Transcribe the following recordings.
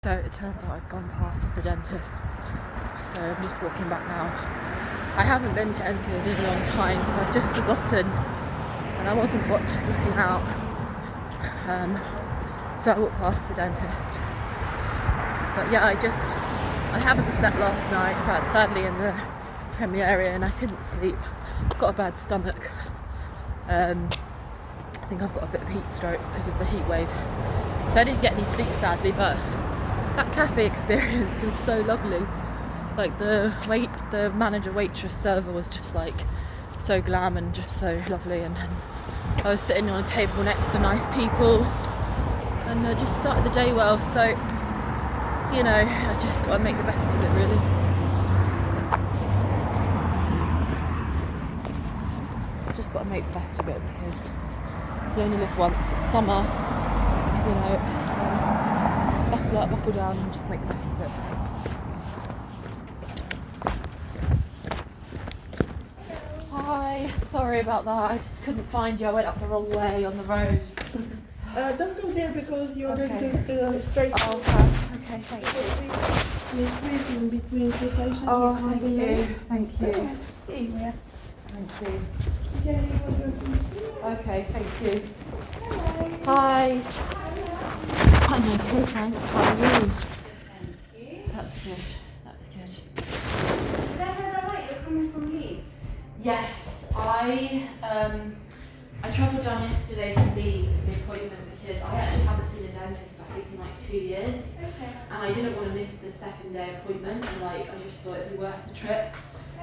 So it turns out I'd gone past the dentist, so I'm just walking back now. I haven't been to Enfield in a long time, so I've just forgotten, and I wasn't looking out, so I walked past the dentist. But yeah, I haven't slept last night, in fact sadly in the Premier area, and I couldn't sleep. I've got a bad stomach. I think I've got a bit of heat stroke because of the heat wave, so I didn't get any sleep sadly, but that cafe experience was so lovely. Like the manager, waitress, server was just like so glam and just so lovely, and I was sitting on a table next to nice people, and I just started the day well. So you know, I just got to make the best of it, really. Just got to make the best of it because you only live once. It's summer, you know. So buckle up, buckle down, and just make the best of it. Hi, sorry about that. I just couldn't find you. I went up the wrong way on the road. Don't go there because you're going to go straight. Oh, okay, thank you. It's waiting in between the patients. Oh, thank you. Thank you. Yeah. Thank you. Yeah, Okay, thank you. Hi. I'm okay, thanks. How are you? That's good. That's good. Is that right? You're coming from Leeds? Yes, I travelled down yesterday from Leeds for the appointment because I actually haven't seen a dentist I think in like 2 years. Okay. And I didn't want to miss the second day appointment, and like I just thought it'd be worth the trip.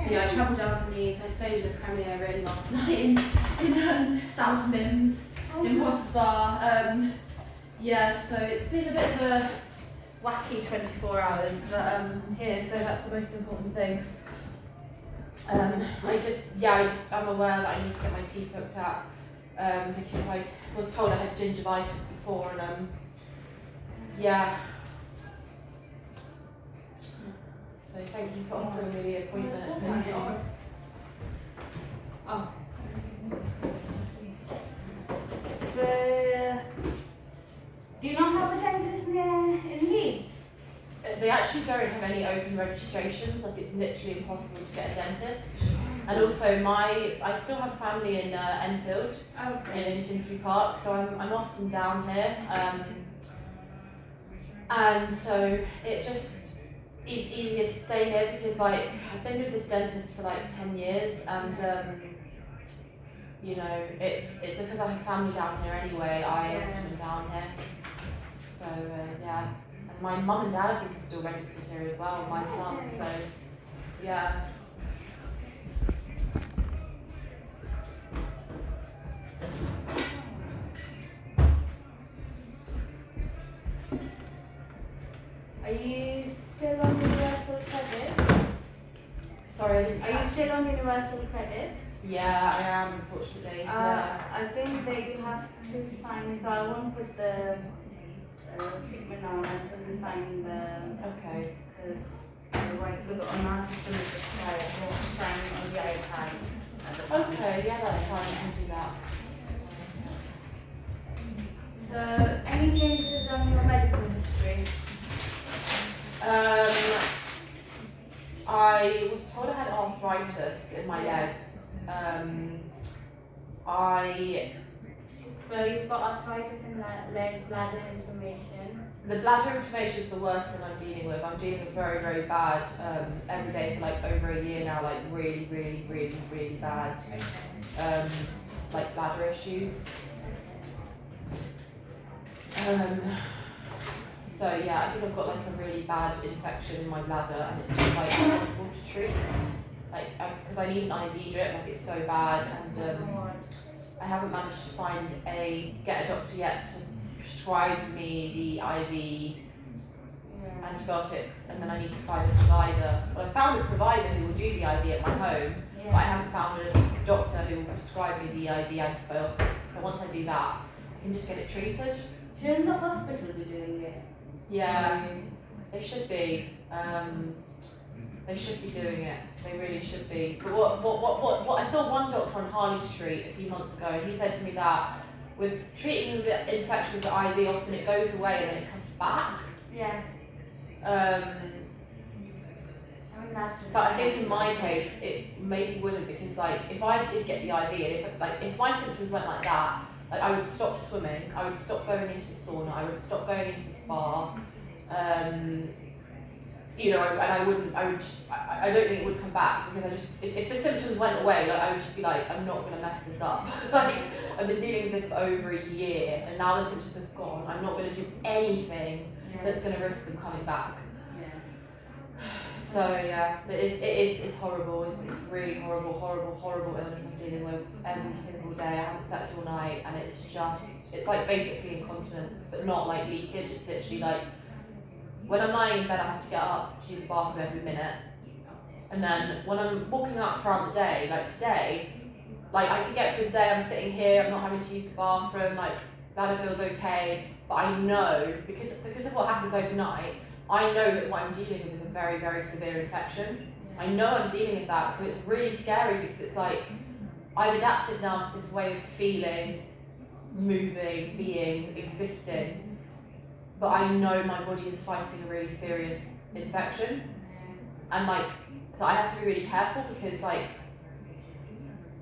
So yeah, I travelled down from Leeds. I stayed in a Premier Inn last night in South Mims in Water Spa. Yeah, so it's been a bit of a wacky 24 hours, but I'm here, so that's the most important thing. I'm aware that I need to get my teeth looked at because I was told I had gingivitis before, and yeah. So thank you for offering me the appointment at 6 o'clock. Oh. So, do you not have a dentist in Leeds? They actually don't have any open registrations. Like it's literally impossible to get a dentist. And also, I still have family in Enfield, in Finsbury Park, so I'm often down here. And so it just is easier to stay here because like I've been with this dentist for like 10 years, and you know, it's because I have family down here anyway. I am down here. So yeah. And my mum and dad I think are still registered here as well, my son. So yeah. Are you still on Universal Credit? Sorry, I didn't. Are you still on Universal Credit? Yeah, I am, unfortunately. Yeah. I think that you have to sign, so I won't put the treatment on until you sign the, Okay. because otherwise we've got on our system is expired, so you have to sign on the iPad at the time. Okay, yeah, that's fine. I can do that. So, any changes on your medical history? I was told I had arthritis in my legs. So you've got arthritis in the leg, bladder inflammation. The bladder inflammation is the worst thing I'm dealing with. I'm dealing with very, very bad every day for like over a year now, like really, really, really, really bad like bladder issues. So yeah, I think I've got like a really bad infection in my bladder, and it's just like impossible to treat. Like because I need an IV drip, like it's so bad, and I haven't managed to get a doctor yet to prescribe me the IV antibiotics, and then I need to find a provider. Well, I found a provider who will do the IV at my home, but I haven't found a doctor who will prescribe me the IV antibiotics. So once I do that, I can just get it treated. Shouldn't the hospital be doing it? Yeah, they should be. They should be doing it. They really should be. But what I saw one doctor on Harley Street a few months ago, and he said to me that with treating the infection with the IV, often it goes away and then it comes back. Yeah. I mean, that's But I think in my case, it maybe wouldn't, because like if I did get the IV and if my symptoms went like that, like I would stop swimming, I would stop going into the sauna, I would stop going into the spa, you know, and I don't think it would come back, because I just, if the symptoms went away, like I would just be like, I'm not gonna mess this up. Like I've been dealing with this for over a year, and now the symptoms have gone. I'm not gonna do anything that's gonna risk them coming back. So yeah, it's horrible. It's really horrible illness I'm dealing with every single day. I haven't slept all night, and it's like basically incontinence, but not like leakage. It's literally like when I'm lying in bed, I have to get up to use the bathroom every minute, and then when I'm walking up throughout the day, like today, like I could get through the day. I'm sitting here, I'm not having to use the bathroom. Like bladder feels okay, but I know because of what happens overnight. I know that what I'm dealing with is a very, very severe infection. I know I'm dealing with that, so it's really scary, because it's like I've adapted now to this way of feeling, moving, being, existing, but I know my body is fighting a really serious infection, and like, so I have to be really careful, because like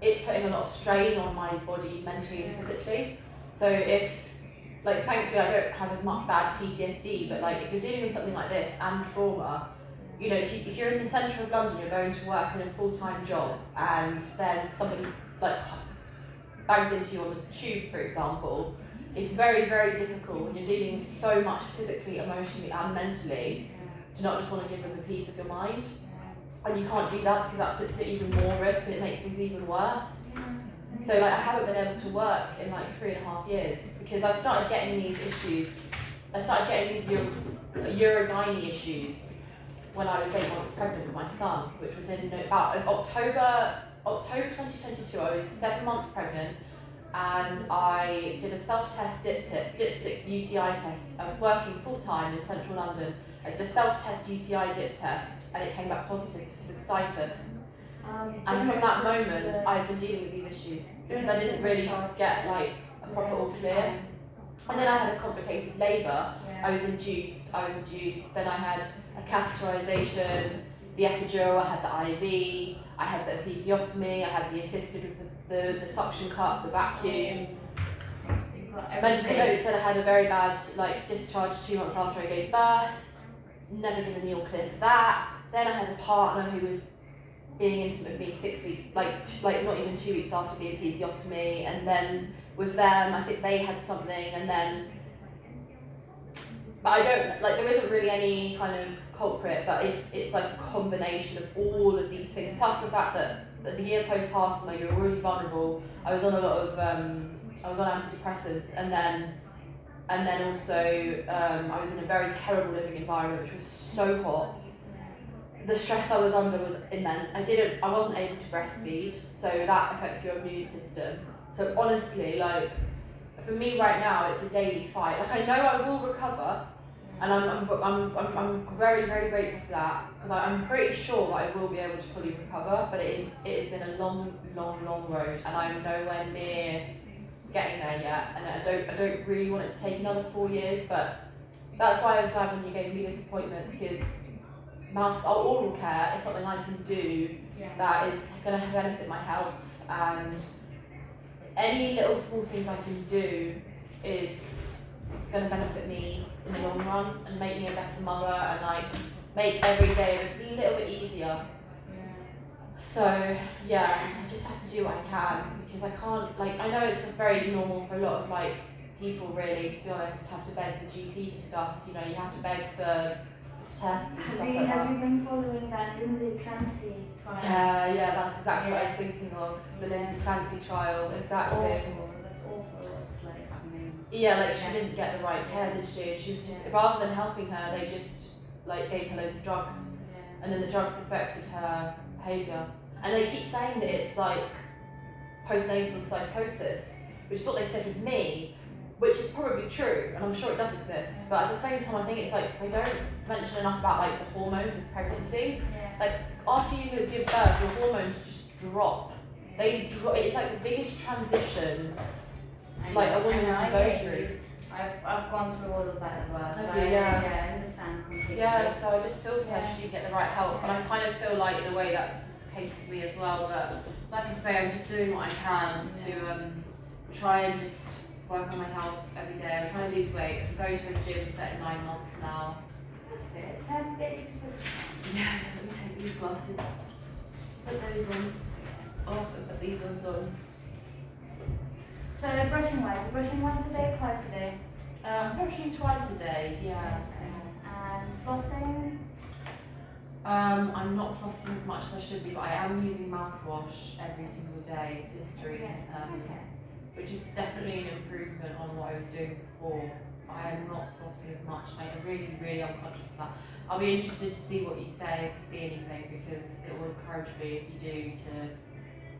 it's putting a lot of strain on my body mentally and physically. So if, like, thankfully I don't have as much bad PTSD, but like if you're dealing with something like this and trauma, you know, if you're in the centre of London, you're going to work in a full-time job, and then somebody like bangs into you on the tube, for example, it's very, very difficult when you're dealing with so much physically, emotionally and mentally to not just want to give them a piece of your mind. And you can't do that, because that puts it even more risk and it makes things even worse. So like I haven't been able to work in like 3.5 years, because I started getting these issues. I started getting these urogyne issues when I was 8 months pregnant with my son, which was in about October 2022. I was 7 months pregnant, and I did a self-test dipstick UTI test. I was working full-time in central London. I did a self-test UTI dip test, and it came back positive for cystitis. And from that moment, I've been dealing with these issues, because I didn't really get like a proper all clear. And then I had a complicated labour. I was induced, then I had a catheterisation, the epidural, I had the IV, I had the episiotomy, I had the assisted with the suction cup, the vacuum. Medical notes said I had a very bad like discharge 2 months after I gave birth, never given the all clear for that. Then I had a partner who was being intimate with me 6 weeks, like not even 2 weeks after the episiotomy, and then with them, I think they had something, and then, but I don't, like there isn't really any kind of culprit, but if it's like a combination of all of these things, plus the fact that the year postpartum, like you're really vulnerable, I was on a lot of, I was on antidepressants, and then also I was in a very terrible living environment, which was so hot. The stress I was under was immense. I wasn't able to breastfeed, so that affects your immune system. So honestly, like for me right now, it's a daily fight. Like I know I will recover, and I'm very, very grateful for that, because I'm pretty sure that I will be able to fully recover. But it has been a long road, and I'm nowhere near getting there yet. And I don't really want it to take another 4 years. But that's why I was glad when you gave me this appointment, because oral care is something I can do that is going to benefit my health, and any little small things I can do is going to benefit me in the long run and make me a better mother, and like make every day a little bit easier. So yeah, I just have to do what I can, because I can't, like, I know it's very normal for a lot of like people, really, to be honest, to have to beg the GP for stuff. You know, you have to beg for tests and stuff like that. Have you been following that Lindsay Clancy trial? Yeah, that's exactly what I was thinking of. The Lindsay Clancy trial, exactly. Awful. That's awful. It's like, I mean, Yeah, like she didn't get the right care, did she? She was just, rather than helping her, they just like gave her loads of drugs, and then the drugs affected her behaviour. And they keep saying that it's like postnatal psychosis, which is what they said with me, which is probably true, and I'm sure it does exist. But at the same time, I think it's like they don't mention enough about like the hormones of pregnancy. Like after you give birth, your hormones just drop. It's like the biggest transition like a woman can go through. I've gone through all of that as well. Have So you? Yeah. I understand understand completely. Yeah, so I just feel for her Yeah. she didn't get the right help, and I kind of feel like in a way that's the case with me as well. But like I say, I'm just doing what I can to try and just work on my health every day. I'm trying to lose weight. I'm going to a gym for 9 months now. That's good. Can I get you to put it on? Yeah, let me take these glasses, put those ones off, and put these ones on. So brushing wise, you're brushing once a day, twice a day? I'm brushing twice a day. Yeah. And flossing? I'm not flossing as much as I should be, but I am using mouthwash every single day, Listerine, which is definitely an improvement on what I was doing before. I am not flossing as much. I am really, really unconscious of that. I'll be interested to see what you say, if you see anything, because it will encourage me, if you do, to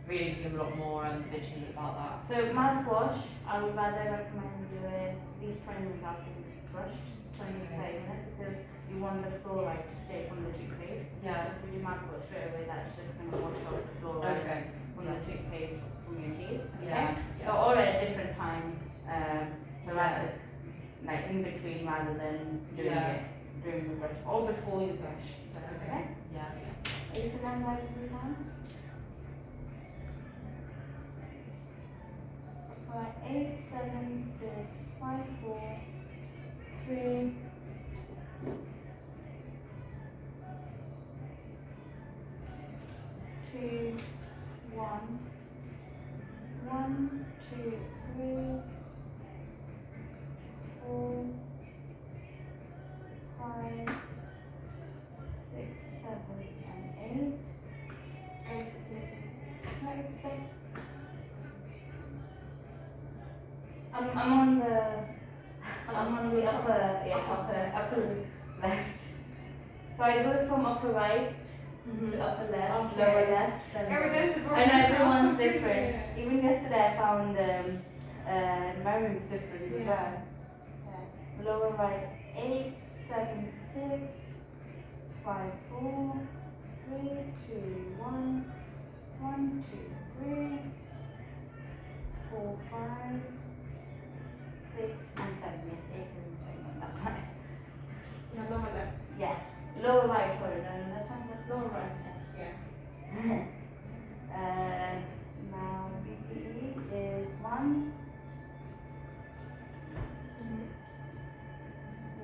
really become a lot more vigilant about that. So mouthwash, I would rather recommend you do it at least 20 minutes after you've brushed, 20 to 30 minutes, because you want the fluoride to stay from the toothpaste. Yeah. If you do mouthwash straight away, that's just going to wash off the fluoride Okay. from the toothpaste from your teeth. Yeah. So, or at a different time, so rather, like in between rather than doing it during the brush, or before you brush. Okay? Yeah. Are you feeling right every time? Alright, 8, 7, 6, 5, 4, 3, 2, 1, 1, 2, 3, 4, 5, 6, 7, and 8. 8 is missing. No, it's there. I'm on the upper left. So I go from upper right to upper left, lower left. I know everyone's different. Even yesterday I found Mariam's different as well. Yeah. Lower right, 8, 7, 6, 5, 4, 3, 2, 1, 1, 2, 3, 4, 5, 6 and 7, yes, 8 and 7 on that side. No, lower left. Yeah, lower right, sorry, no, that's one, that's Lower right. Yeah. now BPE is 1,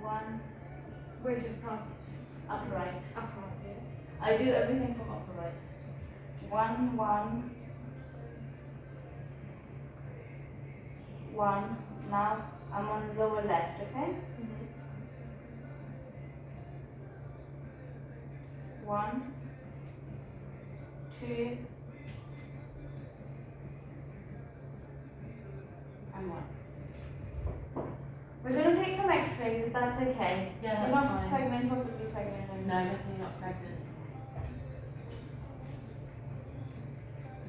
1, Where to start? upright. Upright, yeah. I do everything from upright. 1, 1, 1. Now I'm on lower left, okay? 1, 2, and 1. We're going to take some x-rays if that's okay. Yeah, You're that's not fine. pregnant, possibly pregnant. and- No, definitely not pregnant.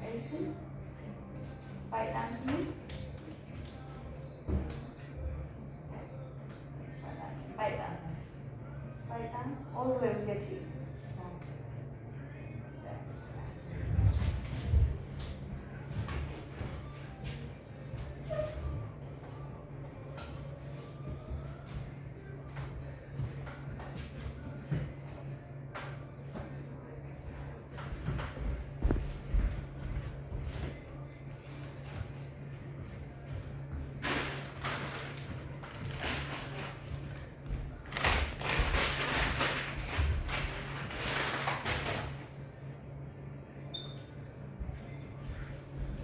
Ready? Bite down to me. Try that. Bite down. Bite down. All the way with your teeth. There.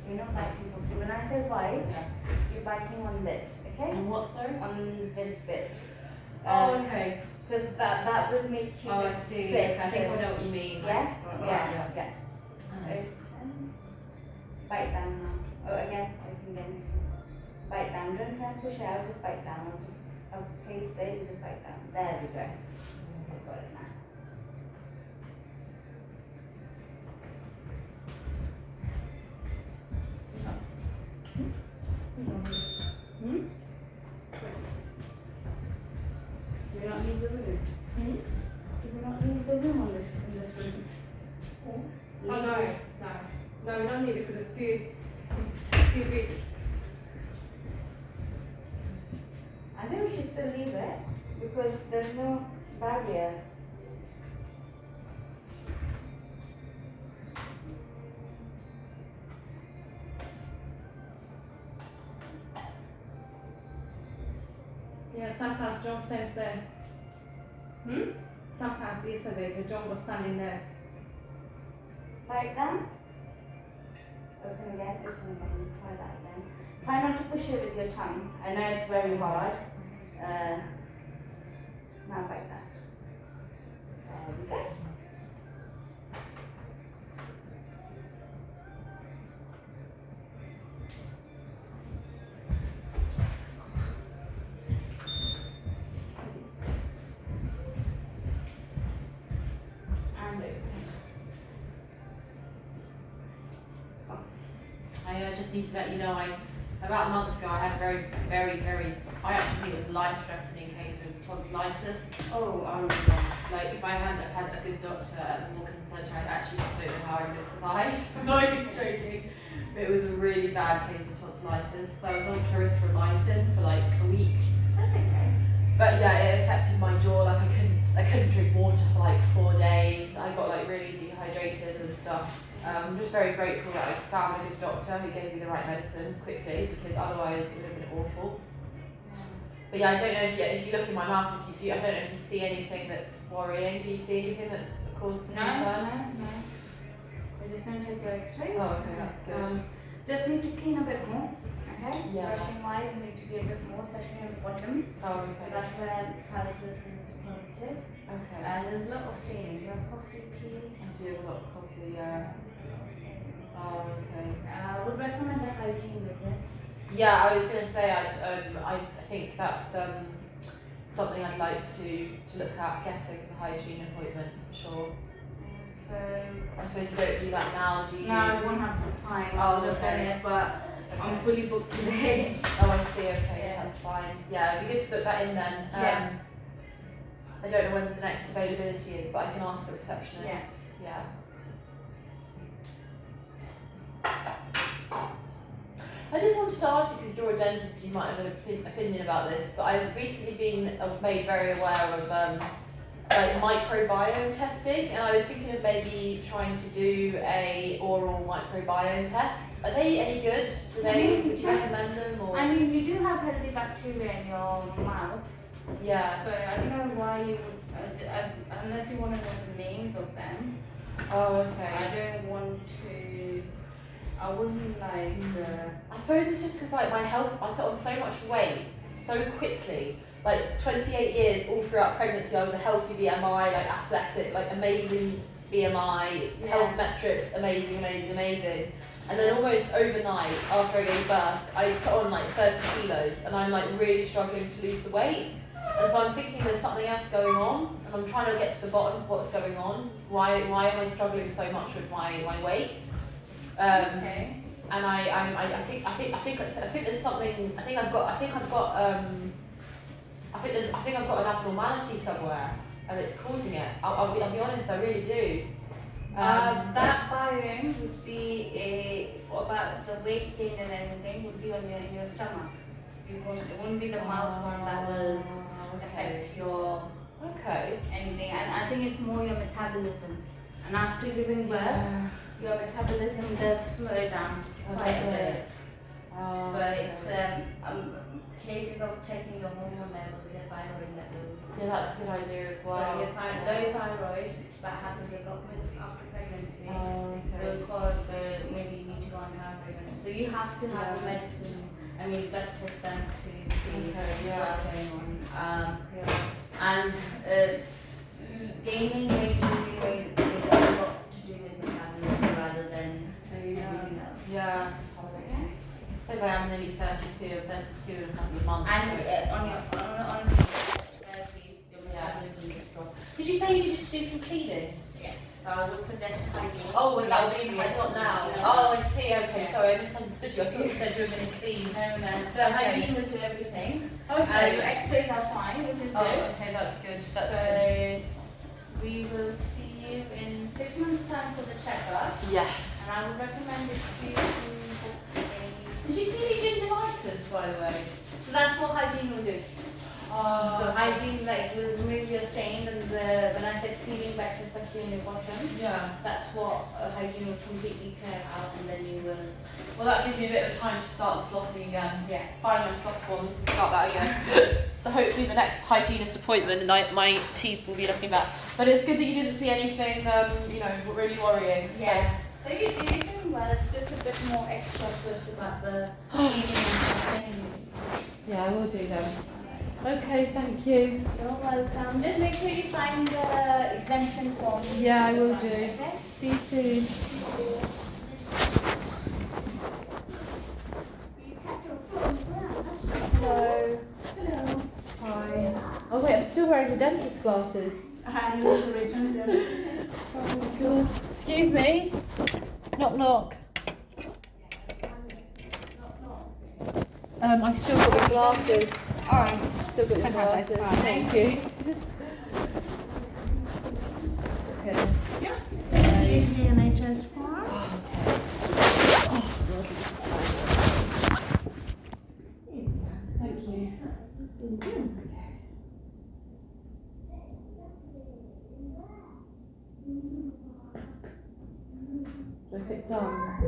You're not biting properly. When I say bite, you're biting on this, okay? And what, sorry? On this bit. Oh, okay. Because that will make you Oh, I just see. sit. Okay, I think I know what you mean. Yeah? Right, Yeah. yeah. Open. Bite down now. Oh, again, again. Bite down. Don't try and push out, just bite down. I'll place it, just bite down. There we go. I've got it now. Do we not need the room? Do we not need the room on this, in this room? Oh, no. No, we don't need it because it's too big. I think we should still leave it because there's no bad Yeah, Sam's house, John stands there. Sam's house yesterday, the John was standing there. Right then. Open again, try that again. Try not to push it with your tongue. I know it's very hard. Now like that. There we go. I just need to let you know, about a month ago I had a very, I actually think it was life-threatening case of tonsillitis. Oh, Like if I hadn't have had a good doctor at the Morgan Centre, I actually don't know how I would have survived. I'm not even joking. But it was a really bad case of tonsillitis. So I was on clarithromycin for like a week. that's okay. But yeah, it affected my jaw. Like I couldn't drink water for like 4 days. I got like really dehydrated and stuff. I'm just very grateful that I found a good doctor who gave me the right medicine quickly, because otherwise it would have been awful. But yeah, I don't know if you look in my mouth, if you do, I don't know if you see anything that's worrying. Do you see anything that's a cause for concern? No. We're just going to take your x-rays. Oh, okay, that's good. Just need to clean a bit more. Okay? Yeah. Brushing wise, you need to be a bit more, especially on the bottom. Oh, okay. That's where calculus is deposited. Okay. And there's a lot of staining. You have coffee, tea. I do have a lot of coffee, yeah. Oh, okay. I would recommend a hygiene visit. Yeah, I was going to say, I think that's something I'd like to look at getting as a hygiene appointment, for sure. So I suppose you don't do that now, do you? no, I won't have the time. Oh, I'll look okay. at it, but I'm fully booked today. Oh, I see, okay, Yeah. that's fine. Yeah, it'd be good to put that in then. Yeah. I don't know when the next availability is, but I can ask the receptionist. Yeah. I just wanted to ask you, because you're a dentist, you might have an opinion about this, but I've recently been made very aware of like microbiome testing, and I was thinking of maybe trying to do a oral microbiome test. Are they any good? Would you recommend them? Or? I mean, you do have healthy bacteria in your mouth. Yeah. So I don't know why you would, unless you want to know the names of them. Oh, okay. I don't want to. I wouldn't like. I suppose it's just because like my health, I put on so much weight so quickly. Like 28 years, all throughout pregnancy, I was a healthy BMI, like athletic, like amazing BMI, health metrics, amazing. And then almost overnight, after I gave birth, I put on like 30 kilos, and I'm like really struggling to lose the weight. And so I'm thinking there's something else going on, and I'm trying to get to the bottom of what's going on. Why am I struggling so much with my weight? Okay. And I think there's something. I think I've got an abnormality somewhere, and it's causing it. I'll be honest, I really do. That biome would be about the weight gain and everything would be on your stomach. It wouldn't be the mouth one that will affect your anything. And I think it's more your metabolism. And after giving birth, your metabolism does slow down quite a bit. So it's cases of checking your hormone levels, your thyroid levels. Yeah, that's a good idea as well. So your low thyroid, that happens a lot after pregnancy. Will cause maybe you need to go on thyroid. So you have to have a medicine, blood test done to see what's going on. And gaining weight, losing weight is a lot to do with metabolism rather than everything else. Yeah. Because I am nearly 32 in a couple of months. And so. on your metabolism is dropped. Did you say you needed to do some cleaning? Yeah. So I would suggest hygiene. Oh, well, that would be not now. No. Oh, I see. Okay, Yeah. sorry, I misunderstood you. I thought you said you were going to clean. No. So hygiene will do everything. Okay. Your X-rays are fine, which is Oh, good. okay, that's good. So That's good. we will see you in 6 months' time for the checkup. Yes. And I would recommend if you book a. Did you see any gingivitis, by the way? So that's what hygiene will do. Oh. So hygiene will remove your stain, and when I said feeling better, especially in your bottom, Yeah. that's what hygiene will completely clear out, and then you will. Well, that gives me a bit of time to start the flossing again. Yeah. Find my floss ones and start that again. So hopefully the next hygienist appointment, my teeth will be looking back. But it's good that you didn't see anything, really worrying. Yeah. So you're doing well. It's just a bit more extra push about the eating and something. Yeah, I will do them. Okay, thank you. You're welcome. Just make sure you sign the exemption form. Yeah, I will do. Okay? See you soon. Hello. Hello. Hi. Oh wait, I'm still wearing the dentist glasses. You want to return them? Cool. Excuse me. Knock knock. I've still got the glasses. Alright. Still got the glasses. Thank you. Is the NHS form? Thank you. Do I click done?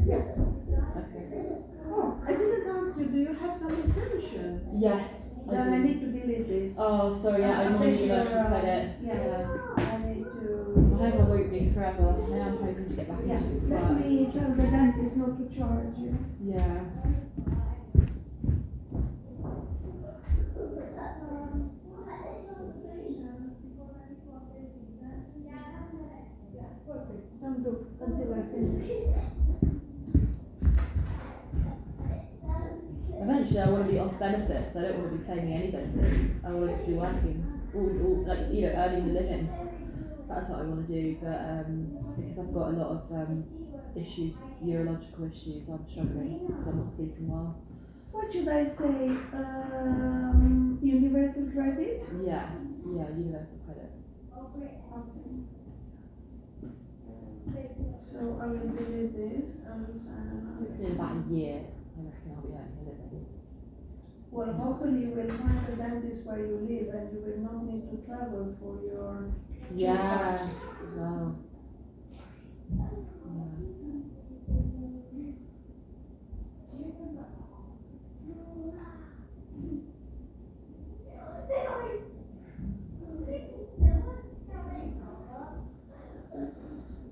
Yeah. Okay. Oh, I didn't ask you, do you have some exemptions? Yes, I Then I do. need to delete this. Oh, sorry, yeah, I'm on Take universal your, credit. Yeah, I need I to. hope I won't be forever. I am hoping to get back Yeah, into let work. me tell the dentist not to charge you. Yeah. Perfect, don't do until I finish. Eventually, I want to be off benefits. I don't want to be claiming any benefits. I want to just be working, earning a living. That's what I want to do. But because I've got a lot of issues, urological issues, I'm struggling because I'm not sleeping well. What should I say? Universal credit? Yeah, universal credit. Okay. So I will delete this and sign another. In about a year, I reckon I'll be earning a living. Well, hopefully you will find a dentist where you live and you will not need to travel for your Yeah. checkups. Wow. Yeah.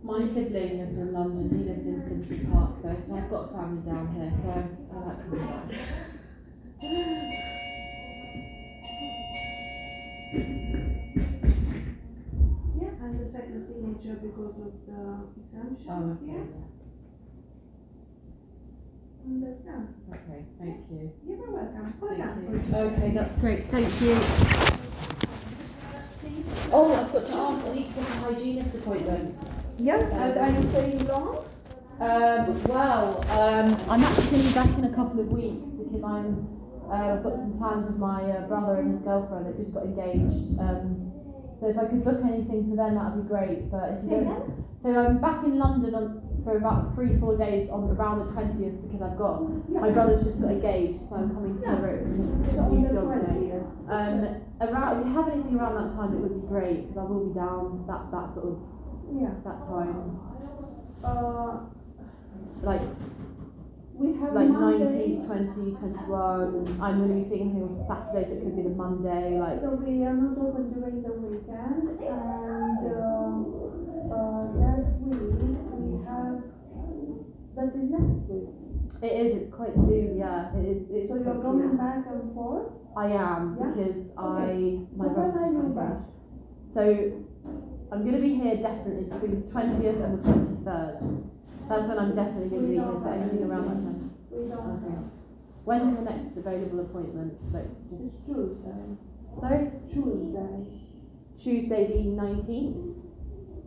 My sibling lives in London, he lives in Finchley Park though, so I've got family down here, so I like coming back. Yeah, and the second signature because of the exemption. Oh, okay, Yeah, and that's done. yeah. Okay, thank you. You're welcome. Well Thank done you. for you. Okay, that's great, thank you. See? Oh, I've got to ask, I need to book a hygienist appointment. Yeah, are you staying long? I'm actually going to be back in a couple of weeks because I've got some plans with my brother and his girlfriend. They've just got engaged. So if I could book anything for them, that would be great. But if you Say don't, again? so I'm back in London for about 3-4 days on around the 20th because I've got my brother's just got engaged, so I'm coming to celebrate with his So new on the fiance. 20th. Around if you have anything around that time, it would be great because I will be down that sort of Yeah. that time, like We have like Monday. 19, 20, 21. I'm going to be seeing him on Saturday, so it could be the Monday. Like So we are not open during the weekend, and that week we have. That is next week. it is. It's quite soon. Yeah, it is. It's So you're quite going soon. back and forth. I am Yeah? because my So when brother's are just you got back? engaged. So I'm going to be here definitely between the 20th and the 23rd. That's when I'm definitely going to be here. So anything around that time. We don't Okay. have. When's the next available appointment? Like It's just Tuesday. sorry, Tuesday. Tuesday the 19th.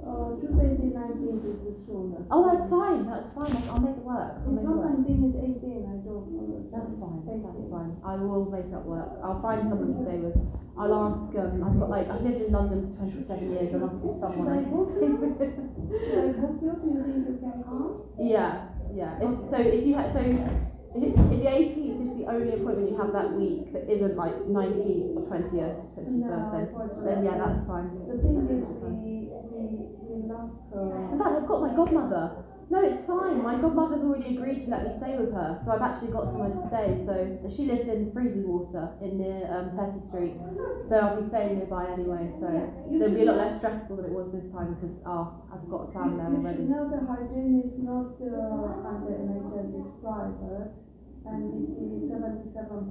Tuesday the 19th is the soonest. Oh, that's fine. That's fine. I'll make it work. I'll It's make it not work. 19, it's 18. I don't know. That's fine. Thank That's you. fine. I will make that work. I'll find someone to stay with. I'll ask. I've got I've lived in London for 27 years. There must be someone I can stay with. So I hope you think you can come. Yeah. If the 18th is the only appointment you have that week that isn't like 19th or 20th, 21st, then yeah, that's fine. The thing is, we godmother. No, it's fine. My godmother's already agreed to let me stay with her, so I've actually got somewhere to stay. So she lives in Freezy Water in near Turkey Street, so I'll be staying nearby anyway. So it'll be a lot less stressful than it was this time because I've got a plan there You already. should know the hygiene is not under NHS, it's private, and it is £77.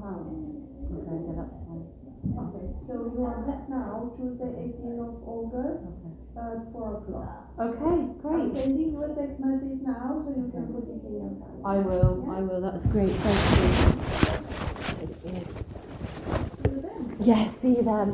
Okay, yeah, that's fine. Okay, so you are booked now, Tuesday 18th of August at 4 o'clock. Okay, I'm great. sending you a text message now so you can put it in your calendar. I will. That's great. Thank you. See you then. Yeah, see you then.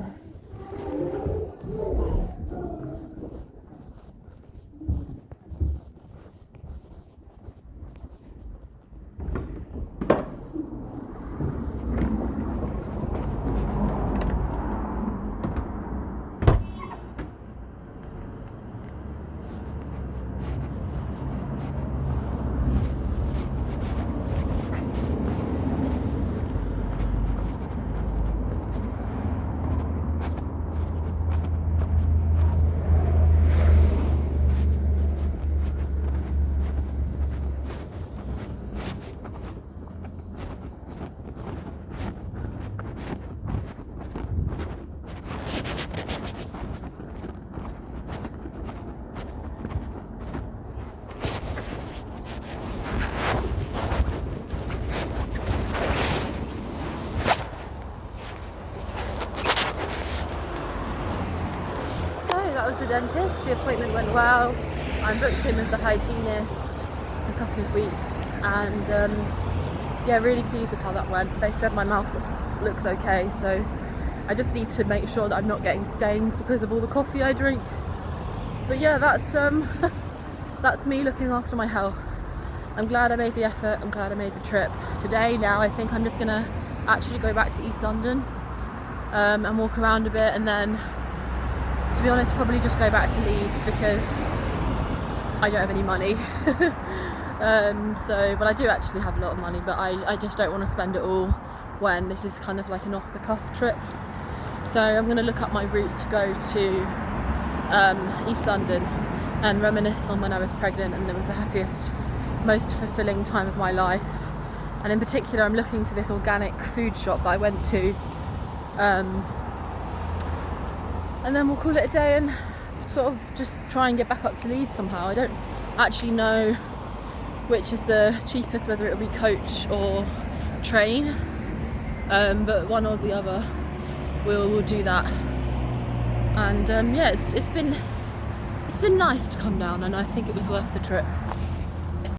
That was the dentist. The appointment went well. I'm booked in with the hygienist in a couple of weeks, and yeah, really pleased with how that went. They said my mouth looks okay, so I just need to make sure that I'm not getting stains because of all the coffee I drink. But yeah, that's that's me looking after my health. I'm glad I made the effort. I'm glad I made the trip. Today, now I think I'm just gonna actually go back to East London and walk around a bit, and then, to be honest, probably just go back to Leeds because I don't have any money. But I do actually have a lot of money, but I just don't want to spend it all when this is kind of like an off-the-cuff trip. So I'm going to look up my route to go to East London and reminisce on when I was pregnant, and it was the happiest, most fulfilling time of my life. And in particular, I'm looking for this organic food shop that I went to. And then we'll call it a day and sort of just try and get back up to Leeds somehow. I don't actually know which is the cheapest, whether it'll be coach or train, but one or the other, we'll do that. And yeah, it's been nice to come down, and I think it was worth the trip.